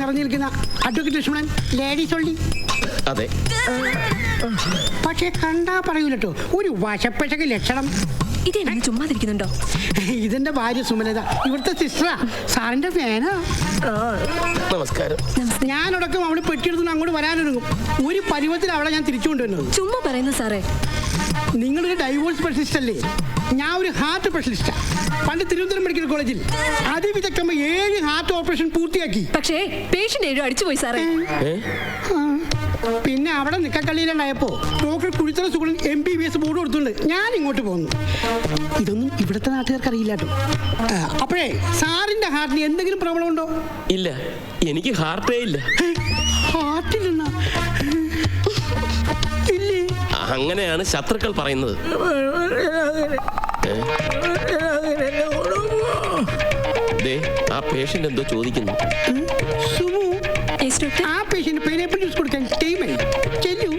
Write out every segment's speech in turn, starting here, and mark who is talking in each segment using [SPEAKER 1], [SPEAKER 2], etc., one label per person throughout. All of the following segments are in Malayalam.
[SPEAKER 1] നിറഞ്ഞു നിൽക്കുന്ന അഡ്വക്കേറ്റ് ലക്ഷ്മണൻ ലേഡീസ് ഒള്ളി.
[SPEAKER 2] അതെ,
[SPEAKER 1] പക്ഷെ കണ്ടാ പറയൂലട്ടോ, ഒരു വശപ്പശക്ക് ലക്ഷണം.
[SPEAKER 3] ഇതെനിക്ക് ചുമ്മാതിരിക്കുന്നുണ്ടോ?
[SPEAKER 1] ഇതെന്റെ ഭാര്യ സുമലത, ഇവിടുത്തെ സിസ്റ്ററാ, സാറിന്റെ ഫാനാ.
[SPEAKER 2] നമസ്കാരം.
[SPEAKER 1] ഞാനടക്കം അവള് പെട്ടിയെടുത്ത് അങ്ങോട്ട് വരാനൊരുങ്ങും. ഒരു പരുവത്തിൽ അവളെ ഞാൻ തിരിച്ചു കൊണ്ടുവരുന്നത്.
[SPEAKER 3] ചുമ്മാ പറയുന്നു സാറേ.
[SPEAKER 1] നിങ്ങളൊരു ഡൈവോഴ്സ് സ്പെഷ്യലിസ്റ്റ് അല്ലേ? ഞാൻ ഒരു ഹാർട്ട് സ്പെഷ്യലിസ്റ്റാ. പണ്ട് തിരുവനന്തപുരം മെഡിക്കൽ കോളേജിൽ അതിവിദഗ്ധമായ 7 ഹാർട്ട് ഓപ്പറേഷൻ പൂർത്തിയാക്കി.
[SPEAKER 3] പക്ഷേ പേഷ്യന്റ് 7 അടിച്ചുപോയി സാറേ.
[SPEAKER 1] പിന്നെ അവിടെ നിക്കക്കള്ളിയിലുണ്ടായപ്പോ doctor Kuzhithura Sugunan MBBS board കൊടുത്തുണ്ട്. ഞാൻ ഇങ്ങോട്ട് പോന്നു. ഇതൊന്നും ഇവിടുത്തെ നാട്ടുകാർക്ക് അറിയില്ല കേട്ടോ. അപ്പോഴേ സാറിന്റെ ഹാർട്ടിന് എന്തെങ്കിലും പ്രോബ്ലം ഉണ്ടോ?
[SPEAKER 2] ഇല്ല, എനിക്ക് ഹാർട്ടേ ഇല്ല.
[SPEAKER 1] ഹാർട്ടിലെന്നാ? ഇല്ലേ?
[SPEAKER 2] അങ്ങനെയാണ് ശത്രുക്കൾ പറയുന്നത്. ആ പേഷ്യന്റ് എന്തോ ചോദിക്കുന്നു.
[SPEAKER 1] സുമു, ആ പേഷ്യന്റ് പൈനാപ്പിൾ ജ്യൂസ് കൊടുക്കാൻ ടൈമായി. ചെല്ലു.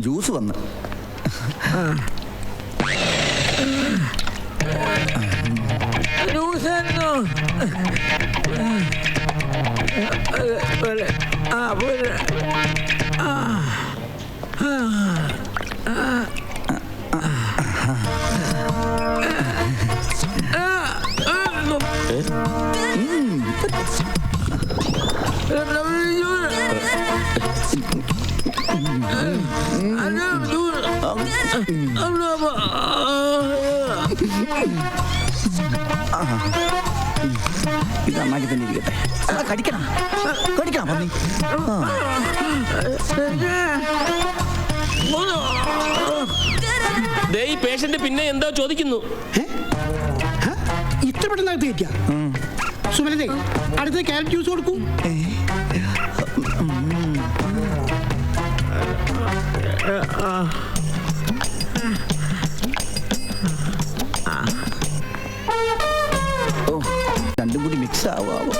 [SPEAKER 4] ജ്യൂസ് വന്ന് ഇത് നന്നാക്കി തന്നെ ഇരിക്കട്ടെ. കടിക്കണം കടിക്കണം പന്നി.
[SPEAKER 2] ഈ പേഷ്യന്റ് പിന്നെ എന്തോ ചോദിക്കുന്നു.
[SPEAKER 1] ഇത്ര പെട്ടെന്ന് അകത്ത് കയറ്റിയ സുമലതേ, അടുത്തത് ക്യാരറ്റ് ജ്യൂസ് കൊടുക്കൂ.
[SPEAKER 4] രണ്ടും കൂടി മിക്സ് ആവാവോ?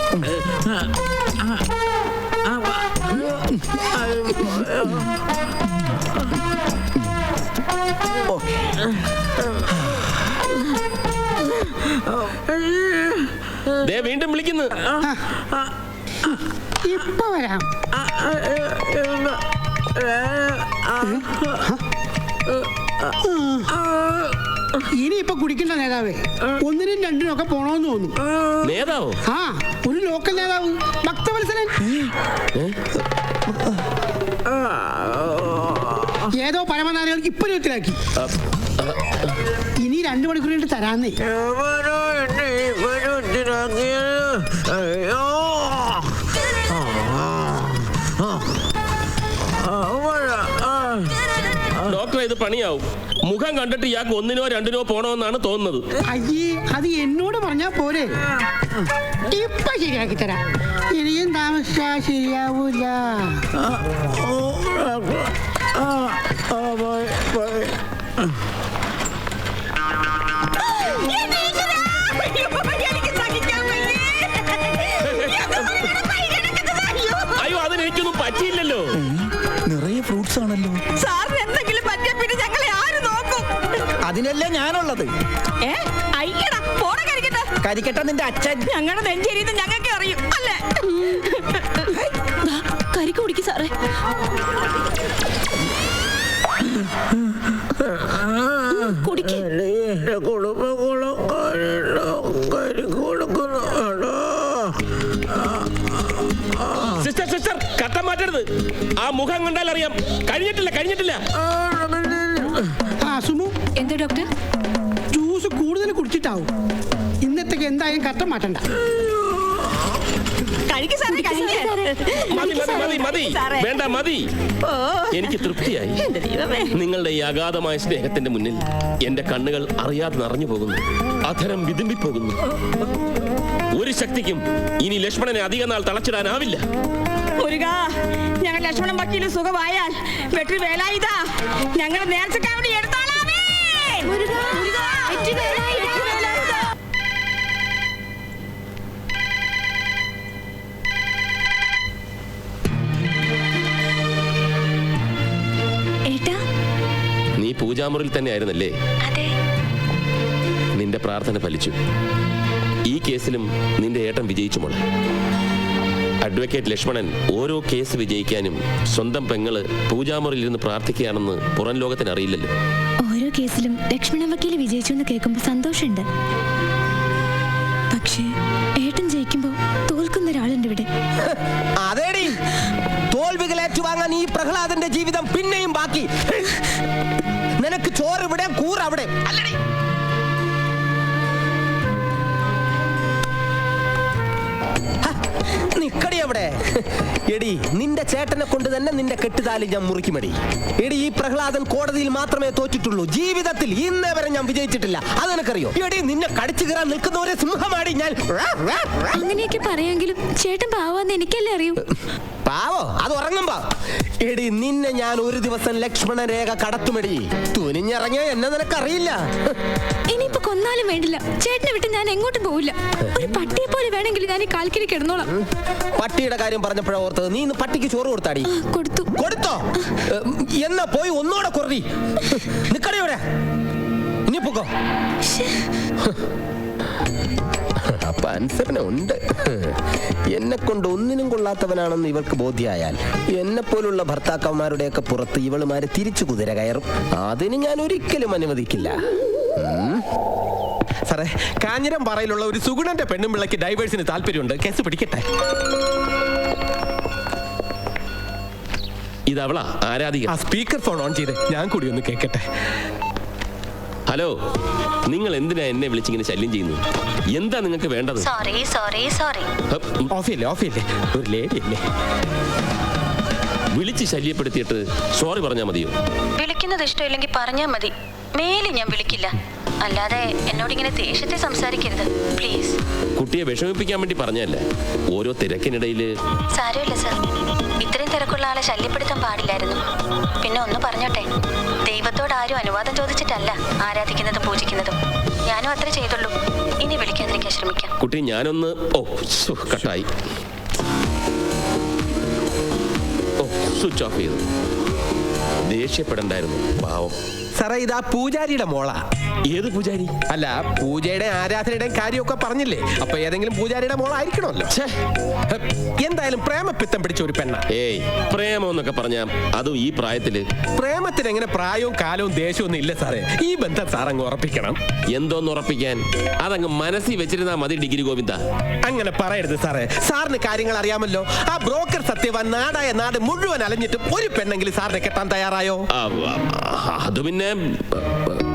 [SPEAKER 2] വീണ്ടും വിളിക്കുന്നു.
[SPEAKER 1] ഇപ്പൊ വരാം. ഇനിയിപ്പൊ കുടിക്കണ്ട നേതാവേ, 1-നും 2-നും ഒക്കെ പോണോന്ന് തോന്നുന്നു.
[SPEAKER 2] നേതാവോ?
[SPEAKER 1] ആ, ഒരു ലോക്കൽ നേതാവ്, ഭക്തവത്സലൻ. ഏതോ പരമനാരികൾ ഇപ്പൊ ത്തിലാക്കി. ഇനി 2 മണിക്കൂർ കഴിഞ്ഞിട്ട് തരാന്നേ.
[SPEAKER 2] ഡോക്ടറെ, ഇത് പണിയാവും. മുഖം കണ്ടിട്ട് ഇയാൾക്ക് 1-നോ 2-നോ പോണോന്നാണ് തോന്നുന്നത്.
[SPEAKER 1] അയ്യേ, അത് എന്നോട് പറഞ്ഞാ പോരെ. ഇപ്പൊ ശരിയാക്കി തരാം. ഇനിയും താമസിച്ചാ ശരിയാവൂല.
[SPEAKER 2] അയ്യോ, അതിനെനിക്കൊന്നും പറ്റിയില്ലല്ലോ.
[SPEAKER 4] നിറയെ ഫ്രൂട്ട്സ് ആണല്ലോ.
[SPEAKER 3] എന്തെങ്കിലും പറ്റിയ പിന്നെ ഞങ്ങളെ ആര് നോക്കും?
[SPEAKER 4] അതിനല്ലേ ഞാനുള്ളത്. കരിക്കട്ട നിന്റെ അച്ഛൻ.
[SPEAKER 3] ഞങ്ങളുടെ നെഞ്ചേരിന്ന് ഞങ്ങൾക്ക് അറിയും അല്ലേ? കരിക്ക് കുടിക്കും സാറേ.
[SPEAKER 2] സിസ്റ്റർ സിസ്റ്റർ, കട്ടം മാറ്റരുത്. ആ മുഖം കണ്ടാൽ അറിയാം. കഴിഞ്ഞിട്ടില്ല.
[SPEAKER 1] സുമു,
[SPEAKER 3] എന്താ ഡോക്ടർ?
[SPEAKER 1] ജ്യൂസ് കൂടുതൽ കുടിച്ചിട്ടാവും. ഇന്നത്തേക്ക് എന്തായാലും കട്ടം മാറ്റണ്ട.
[SPEAKER 2] മതി. വേണ്ട, മതി. എനിക്ക് തൃപ്തിയായി. നിങ്ങളുടെ ഈ അഗാധമായ സ്നേഹത്തിന്റെ മുന്നിൽ എന്റെ കണ്ണുകൾ അറിയാതെ നിറഞ്ഞു പോകുന്നു, അധരം വിതുമ്പിപ്പോകുന്നു. ഒരു ശക്തിക്കും ഇനി ലക്ഷ്മണനെ അധിക നാൾ തളച്ചിടാനാവില്ല.
[SPEAKER 5] ഞങ്ങൾ ലക്ഷ്മണൻ വക്കീല് സുഖമായാൽ വെട്ടി വേലായുധ ഞങ്ങൾ നേർച്ചക്കാവടി എടുത്തോളാമേ.
[SPEAKER 2] നീ പൂജാമുറിയിൽ തന്നെ ആയിരുന്നല്ലേ? നിന്റെ പ്രാർത്ഥന ഫലിച്ചു. ഈ കേസിലും നിന്റെ ഏട്ടൻ വിജയിച്ചു മോളെ. അഡ്വക്കേറ്റ് ലക്ഷ്മണൻ ഓരോ കേസ് വിജയിക്കാനും സ്വന്തം പെങ്ങള് പൂജാമുറിയിൽ ഇരുന്ന് പ്രാർത്ഥിക്കുകയാണെന്ന് പുറം ലോകത്തിന് അറിയില്ലല്ലോ.
[SPEAKER 6] ഓരോ കേസിലും ലക്ഷ്മണൻ വക്കീല് വിജയിച്ചു എന്ന് കേൾക്കുമ്പോൾ സന്തോഷമുണ്ട്. പക്ഷേ ഏട്ടൻ ജയിക്കുമ്പോ തോൽക്കുന്ന ഒരാളുണ്ട് ഇവിടെ.
[SPEAKER 7] അതേടി, തോൽവികൾ ഏറ്റുവാങ്ങാൻ ഈ പ്രഹ്ലാദന്റെ ജീവിതം പിന്നെയും ബാക്കി. നിനക്ക് ചോറ് ഇവിടെ, കൂറ് അവിടെ. അല്ലടി, നിക്കടി അവിടെ. എടി, നിന്റെ ചേട്ടനെ കൊണ്ട് തന്നെ നിന്റെ കെട്ടുതാലി ഞാൻ മുറിക്കുമടി. എടി, ഈ പ്രഹ്ലാദൻ കോടതിയിൽ മാത്രമേ തോറ്റിട്ടുള്ളൂ. ജീവിതത്തിൽ ഇന്നേ വരെ ഞാൻ വിജയിച്ചിട്ടില്ല. അതെനിക്കറിയോ. എടി, നിന്നെ കടിച്ചു കയറാൻ നിൽക്കുന്നവരെ സിംഹമാടി ഞാൻ.
[SPEAKER 6] അങ്ങനെയൊക്കെ പറയാമെങ്കിലും ചേട്ടൻ പാവാന്ന് എനിക്കല്ലേ അറിയൂ.
[SPEAKER 7] പാവോ, അത് ഉറങ്ങുമ്പോ. എടി, നിന്നെ ഞാൻ ഒരു ദിവസം ലക്ഷ്മണ രേഖ കടത്തുമെടി. തുനിഞ്ഞിറങ്ങിയോ എന്നെ നിനക്കറിയില്ല.
[SPEAKER 6] ഇനിയിപ്പോ കൊന്നാലും വേണ്ടില്ല, ചേട്ടനെ വിട്ട് ഞാൻ എങ്ങോട്ടും പോവില്ല. ഒരു പട്ടിയെ പോലെ വേണമെങ്കിൽ ഞാൻ ഈ കാൽക്കിൽ കിടന്നോളാം.
[SPEAKER 7] പട്ടിയുടെ കാര്യം പറഞ്ഞപ്പോഴാ ഓർത്തത്. നീ ഇന്ന് പട്ടിക്ക് ചോറ് കൊടുത്താടി?
[SPEAKER 6] കൊടുത്തു.
[SPEAKER 7] കൊടുത്തോ? എന്നാ പോയി ഒന്നോടെ കുററി. നിക്കടിയോടെ ഇനി പൊക്കോ. അപ്പൊ അനുസരണ ഉണ്ട്. എന്നെ കൊണ്ട് ഒന്നിനും കൊള്ളാത്തവനാണെന്ന് ഇവർക്ക് ബോധ്യമായാൽ എന്നെ പോലുള്ള ഭർത്താക്കന്മാരുടെയൊക്കെ പുറത്ത് ഇവളുമാര് തിരിച്ചു കുതിര കയറും. അതിന് ഞാൻ ഒരിക്കലും അനുവദിക്കില്ല.
[SPEAKER 8] സാറേ, കാഞ്ഞിരം പാറയിലുള്ള ഒരു സുഗുണന്റെ പെണ്ണും പിള്ളയ്ക്ക് ഡൈവേഴ്സിന് താല്പര്യമുണ്ട്. കേസ് പിടിക്കട്ടെ.
[SPEAKER 2] ഇതവളാ ആരാധിക.
[SPEAKER 8] ആ സ്പീക്കർ ഫോൺ ഓൺ ചെയ്ത് ഞാൻ കൂടി ഒന്ന് കേൾക്കട്ടെ.
[SPEAKER 2] ഹലോ, നിങ്ങൾ എന്തിനാ എന്നെ വിളിച്ചിങ്ങനെ ശല്യം ചെയ്യുന്നു? എന്താ നിങ്ങൾക്ക് വേണ്ടത്?
[SPEAKER 6] Sorry sorry sorry.
[SPEAKER 8] ഓഫിയല്ലേ ഓഫിയല്ലേ, ഒരു ലേഡി അല്ലേ.
[SPEAKER 2] വിളിച്ച് ശല്യപ്പെടുത്തിയിട്ട് സോറി പറഞ്ഞാൽ മതിയോ?
[SPEAKER 6] വിളിക്കുന്നത് ഇഷ്ടമില്ലെങ്കിൽ പറഞ്ഞാൽ മതി. മേലെ ഞാൻ വിളിക്കില്ല. അല്ലാതെ എന്നോടിങ്ങനെ ദേഷ്യത്തെ സംസാരിക്കരുത് പ്ലീസ്.
[SPEAKER 2] കുട്ടിയെ വിഷമിപ്പിക്കാൻ വേണ്ടി പറഞ്ഞല്ലേ. ഓരോ തിരക്കിനിടയിൽ.
[SPEAKER 6] സാരമില്ല സർ, ഇത്രയും തിരക്കുള്ള ആളെ ശല്യപ്പെടുത്താൻ പാടില്ലായിരുന്നു. പിന്നെ ഒന്ന് പറഞ്ഞോട്ടെ, ദൈവത്തോട് ആരും അനുവാദം ചോദിച്ചിട്ടല്ല ആരാധിക്കുന്നതും പൂജിക്കുന്നതും. ഞാനും അത്രേ ചെയ്തുള്ളൂ. ഇനി വിളിക്കാതിരിക്കാൻ ശ്രമിക്കാം.
[SPEAKER 2] കുട്ടി, ഞാനൊന്ന് കട്ടായി. സ്വിച്ച് ഓഫ് ചെയ്തു. ദേഷ്യപ്പെടണ്ടായിരുന്നു, പാവം.
[SPEAKER 8] സാറേ, ഇതാ പൂജാരിയുടെ മോളാ.
[SPEAKER 2] ഏത് പൂജാരി?
[SPEAKER 8] അല്ല, പൂജയുടെ ആരാധനയുടെയും കാര്യമൊക്കെ പറഞ്ഞില്ലേ, അപ്പൊ ഏതെങ്കിലും പൂജാരിയുടെ മോളായിരിക്കണമല്ലോ. എന്തായാലും പ്രേമപിത്തം പിടിച്ച ഒരു പെണ്ണ.
[SPEAKER 2] ഏയ്, പ്രേമം എന്നൊക്കെ പറഞ്ഞാ അതും ഈ പ്രായത്തില്.
[SPEAKER 8] പ്രേമത്തിന് എങ്ങനെ പ്രായവും കാലവും ദേശവും ഒന്നും ഇല്ല സാറേ. ഈ ബന്ധം സാർ അങ്ങ് ഉറപ്പിക്കണം.
[SPEAKER 2] എന്തോന്ന് ഉറപ്പിക്കാൻ? അതങ്ങ് മനസ്സിൽ വെച്ചിരുന്നാ മതി ഡിഗ്രി ഗോവിന്ദ.
[SPEAKER 8] അങ്ങനെ പറയരുത് സാറേ. സാറിന് കാര്യങ്ങൾ അറിയാമല്ലോ. ആ ബ്രോക്കർ സത്യവാൻ നാടായ നാട് മുഴുവൻ അലഞ്ഞിട്ടും ഒരു പെണ്ണെങ്കിലും സാറിനെ കെട്ടാൻ തയ്യാറായോ?
[SPEAKER 2] അത് പിന്നെ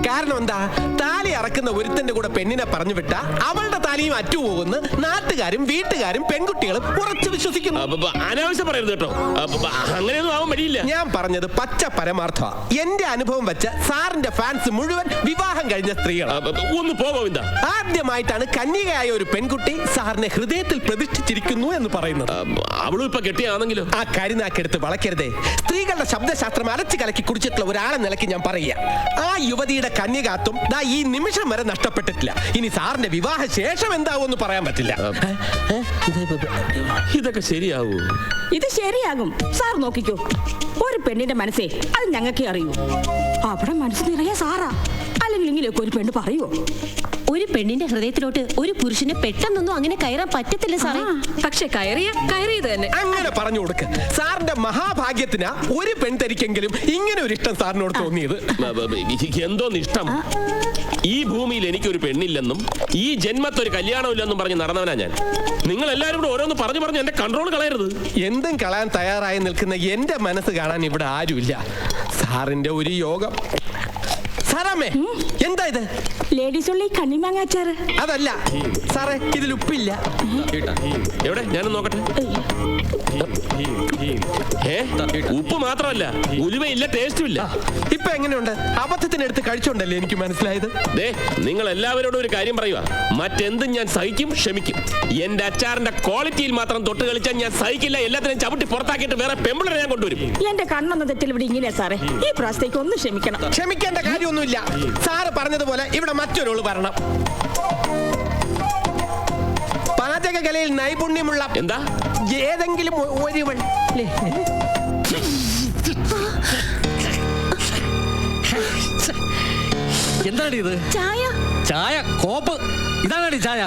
[SPEAKER 8] കാരണം എന്താ? താലി അറക്കുന്ന ഒരുത്തന്റെ കൂടെ പെണ്ണിനെ പറഞ്ഞു വിട്ട അവളുടെ താലിയും അറ്റുപോകുന്നു നാട്ടുകാരും വീട്ടുകാരും പെൺകുട്ടികളും ഉറച്ചു വിശ്വസിക്കുന്നു.
[SPEAKER 2] അനാവശ്യം പറയരുത് കേട്ടോ. അങ്ങനെയൊന്നും ആവാൻ വഴിയില്ല.
[SPEAKER 8] ഞാൻ പറഞ്ഞത് പച്ച പരമാർത്ഥ. എന്റെ അനുഭവം വെച്ച സാറിന്റെ ഫാൻസ് മുഴുവൻ വിവാഹം കഴിഞ്ഞ സ്ത്രീകളാണ്.
[SPEAKER 2] ഒന്ന് പോവിന്ദ.
[SPEAKER 8] ആദ്യമായിട്ടാണ് കന്യകയായ ഒരു പെൺകുട്ടി സാറിനെ ഹൃദയത്തിൽ പ്രതിഷ്ഠിച്ചിരിക്കുന്നു എന്ന് പറയുന്നത്.
[SPEAKER 2] അവളും ഇപ്പൊ കെട്ടിയാണെങ്കിലോ?
[SPEAKER 8] ആ കരിനാക്കെടുത്ത് വളയ്ക്കരുതേ. സ്ത്രീകളുടെ ശബ്ദശാസ്ത്രം അരച്ചു കലക്കി കുടിച്ചിട്ടുള്ള ഒരാളെ നിലയ്ക്ക് ഞാൻ പറയുക, ആ യുവതിയുടെ കന്യകാത്വം ദാ ഈ നിമിഷം വരെ നഷ്ടപ്പെട്ടിട്ടില്ല. ഇനി സാറിന്റെ വിവാഹ ശേഷം എന്താവുമെന്ന് പറയാൻ പറ്റില്ല.
[SPEAKER 2] ഇതൊക്കെ ശരിയാവൂ?
[SPEAKER 5] ഇത് ശരിയാകും. സാർ നോക്കിക്കോ. ഒരു പെണ്ണിന്റെ മനസ്സേ അത് ഞങ്ങൾക്ക് അറിയൂ. അവിടെ മനസ്സ് നിറയെ സാറാ. അല്ലെങ്കിൽ ഇങ്ങനെയൊക്കെ ഒരു പെണ്ണ് പറയുമോ?
[SPEAKER 3] ഒരു പെണ്ണിന്റെ ഹൃദയത്തിലോട്ട് ഒരു പുരുഷന് പെട്ടെന്നൊന്നും അങ്ങനെ കയറാൻ പറ്റത്തില്ല സാറേ. പക്ഷെ കയറിയത് തന്നെ.
[SPEAKER 8] അങ്ങനെ പറഞ്ഞു കൊടുക്ക്. സാറിന്റെ മഹാഭാഗ്യത്തിനാ ഒരു പെൺതരിക്കെങ്കിലും ഇങ്ങനെ ഒരു ഇഷ്ടം സാറിനോട് തോന്നിയത്.
[SPEAKER 2] എന്തോന്ന് ഇഷ്ടം? ഈ ഭൂമിയിൽ എനിക്കൊരു പെണ്ണില്ലെന്നും ഈ ജന്മത്തൊരു കല്യാണമില്ലെന്നും പറഞ്ഞ് നടന്നവനാ ഞാൻ. നിങ്ങൾ എല്ലാവരും കൂടെ ഓരോന്ന് പറഞ്ഞു എന്റെ കൺട്രോൾ കളയരുത്.
[SPEAKER 8] എന്തും കളയാൻ തയ്യാറായി നിൽക്കുന്ന എന്റെ മനസ്സ് കാണാൻ ഇവിടെ ആരുമില്ല. സാറിന്റെ ഒരു യോഗം. സാറാമേ, എന്താ ഇത്?
[SPEAKER 5] ലേഡീസ് ഉള്ള ഈ കണ്ണിമാങ്ങാച്ചാറ്.
[SPEAKER 8] അതല്ല സാറേ, ഇതിൽ ഉപ്പില്ല.
[SPEAKER 2] എവിടെ? ഞാനും നോക്കട്ടെ. ഉപ്പ് മാത്രമല്ല, ഉലുവയില്ല, ടേസ്റ്റും ഇല്ല.
[SPEAKER 8] ഇപ്പൊ എങ്ങനെയുണ്ട്? അബദ്ധത്തിനെടുത്ത് കഴിച്ചോണ്ടല്ലേ എനിക്ക് മനസ്സിലായത്.
[SPEAKER 2] നിങ്ങൾ എല്ലാവരോടും ഒരു കാര്യം പറയുക, മറ്റെന്തും ഞാൻ സഹിക്കും, ക്ഷമിക്കും. എന്റെ അച്ചാറിന്റെ ക്വാളിറ്റിയിൽ മാത്രം തൊട്ട് കളിച്ചാൽ ഞാൻ സഹിക്കില്ല. എല്ലാത്തിനും ചവിട്ടി പുറത്താക്കിയിട്ട് വേറെ പെമ്പിളരെ ഞാൻ കൊണ്ടുവരും.
[SPEAKER 5] എന്റെ കണ്ണൊന്ന തെറ്റിൽ ഇവിടെ ഇങ്ങനെയാ സാറേ. ഈ പ്രാവശ്യത്തേക്ക് ഒന്ന് ക്ഷമിക്കണം.
[SPEAKER 8] ക്ഷമിക്കേണ്ട കാര്യമൊന്നുമില്ല. സാറ് പറഞ്ഞതുപോലെ ഇവിടെ മറ്റൊരാള് വരണം. പാചക കലയിൽ നൈപുണ്യമുള്ള
[SPEAKER 2] എന്താ
[SPEAKER 8] ഏതെങ്കിലും ഒരുവൻ.
[SPEAKER 4] എന്താണ് ഇത്?
[SPEAKER 6] ചായ
[SPEAKER 9] ചായ കോപ്പ് ഇതാണടി ചായ.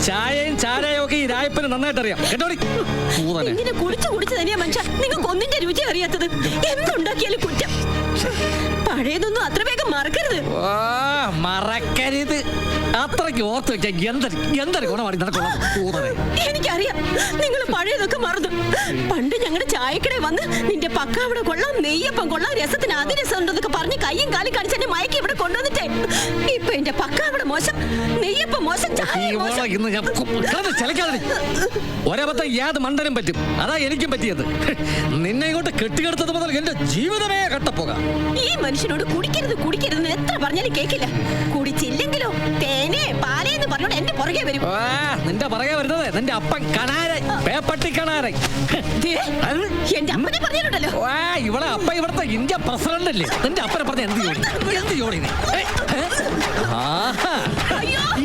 [SPEAKER 9] ചായയും ചാരയും ഒക്കെ ഈ രായപ്പന് നന്നായിട്ട് അറിയാം കേട്ടോടി.
[SPEAKER 3] ഇങ്ങനെ കുടിച്ചു കുടിച്ചു തന്നെയാ മനുഷ്യ നിങ്ങൾക്ക് ഒന്നിന്റെ രുചി അറിയാത്തത്. എന്തുണ്ടാക്കിയാലും കുറ്റം. പഴയതൊന്നും അത്ര വേഗം മറക്കരുത്.
[SPEAKER 9] മറക്കരുത്. അത്രയ്ക്ക് ഓർത്ത് വെച്ചാൽ എന്തൊരു ഗുണമാണ് നടക്കുന്നത്.
[SPEAKER 3] എനിക്കറിയാം നിങ്ങൾ പഴയതൊക്കെ മറന്നു. പണ്ട് ഞങ്ങളുടെ ചായക്കടയിൽ വന്ന് നിന്റെ പക്കാവിടെ കൊള്ളാം, നെയ്യപ്പം കൊള്ളാം, രസത്തിന് അതിരസം ഉണ്ടെന്നൊക്കെ പറഞ്ഞ് കയ്യും കാലും കാണിച്ച് എന്നെ മയക്കി ഇവിടെ കൊണ്ടുവന്നിട്ടേ ഇപ്പൊ എന്റെ പക്കാവിടെ മോശം, നെയ്യപ്പം മോശം, ചായ മോശം.
[SPEAKER 9] ഒരബദ്ധം യാത് മണ്ടനും പറ്റും. അതാ എനിക്കും പറ്റിയത്. നിന്നെ ഇങ്ങോട്ട് കെട്ടിക്കെടുത്തത് മുതൽ എന്റെ ജീവിതമേ കട്ടപ്പോകാം.
[SPEAKER 3] ഈ മനുഷ്യനോട് കുടിക്കരുത് കുടിക്കരുതെന്ന് എത്ര പറഞ്ഞാലും കേക്കില്ല. കുടിച്ചില്ലെങ്കിലോ തേനെ പാലേന്ന് പറഞ്ഞോണ്ട് എന്റെ പുറകെ വരും.
[SPEAKER 9] നിന്റെ പുറകെ വരുന്നത് നിന്റെ അപ്പൻ കണാരൻ, പേപ്പട്ടി കണാരൻ.
[SPEAKER 3] എന്റെ അപ്പനെ പറഞ്ഞിട്ടുണ്ടല്ലോ.
[SPEAKER 9] ഇവിടെ അപ്പ ഇവിടുത്തെ ഇന്ത്യ പ്രസിഡന്റ് അല്ലേ? നിന്റെ അപ്പനെ പറഞ്ഞ എന്ത് ജോലി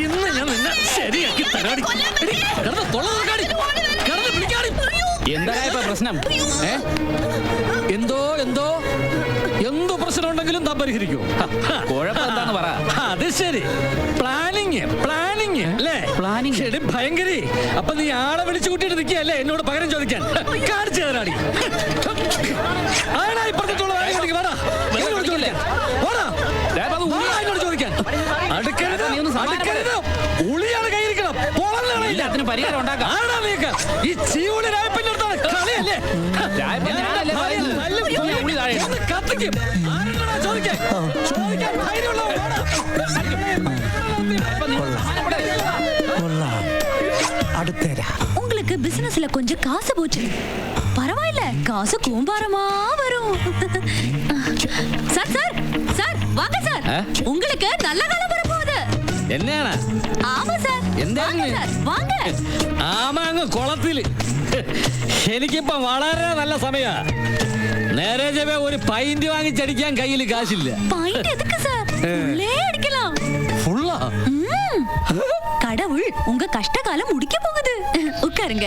[SPEAKER 9] ഇന്ന് ഞാൻ നിന്നെ ശരിയാക്കി തരാടി.
[SPEAKER 4] എന്താ പ്രശ്നം?
[SPEAKER 9] എന്തോ പ്രശ്നം ഉണ്ടെങ്കിലും താൻ പരിഹരിക്കൂ.
[SPEAKER 4] കുഴപ്പം എന്താന്ന് പറ.
[SPEAKER 9] അത് ശരി. പ്ലാനിങ് അല്ലേ?
[SPEAKER 4] പ്ലാനിങ്
[SPEAKER 9] ശരി ഭയങ്കരി. അപ്പൊ നീ ആളെ വിളിച്ചു കൂട്ടിയിട്ട് നിൽക്കുകയല്ലേ എന്നോട് പകരം ചോദിക്കാൻ? കാണിച്ചു തരാടി. ആടാ ഇപ്പുറത്തോളം ചോദിക്കാൻ. അടുക്കരുത്. ഉളിയാണ് കയ്യിരിക്കണം.
[SPEAKER 4] അതിന് പരിഹാരം ഉണ്ടാക്കാം.
[SPEAKER 9] ആടാ നീക്ക ഈ ചീവുളി രായപ്പന്റെ അടുത്താണ് കളിയല്ലേ? കത്തിക്കും. ചോദിക്കാൻ
[SPEAKER 10] உங்களுக்கு பிசினஸ்ல கொஞ்சம் காசு போச்சு. பரவாயில்ல, காசு கூம்பாரமா வரும். சார் சார் சார் வாங்க சார். உங்களுக்கு நல்ல காலம் வர போகுது.
[SPEAKER 9] എന്നാണ്?
[SPEAKER 10] ஆமா சார்.
[SPEAKER 9] എന്താണ്?
[SPEAKER 10] வாங்க.
[SPEAKER 9] ആമാ അങ്ങ് കുളത്തില്. എനിക്കിപ്പോ വളരെ നല്ല സമയാ. നേരെ ചെവേ ഒരു പൈന്റ് വാങ്ങിച്ചടിക്കാൻ കയ്യിൽ കാശില്ല.
[SPEAKER 10] பாயிண்ட் எதுக்கு சார்? உள்ளே அடிக்கலாம்.
[SPEAKER 9] ഫുള്ളാ?
[SPEAKER 10] கடவுள் உங்க கஷ்ட காலம் முடிக்க போகுது. உட்காருங்க.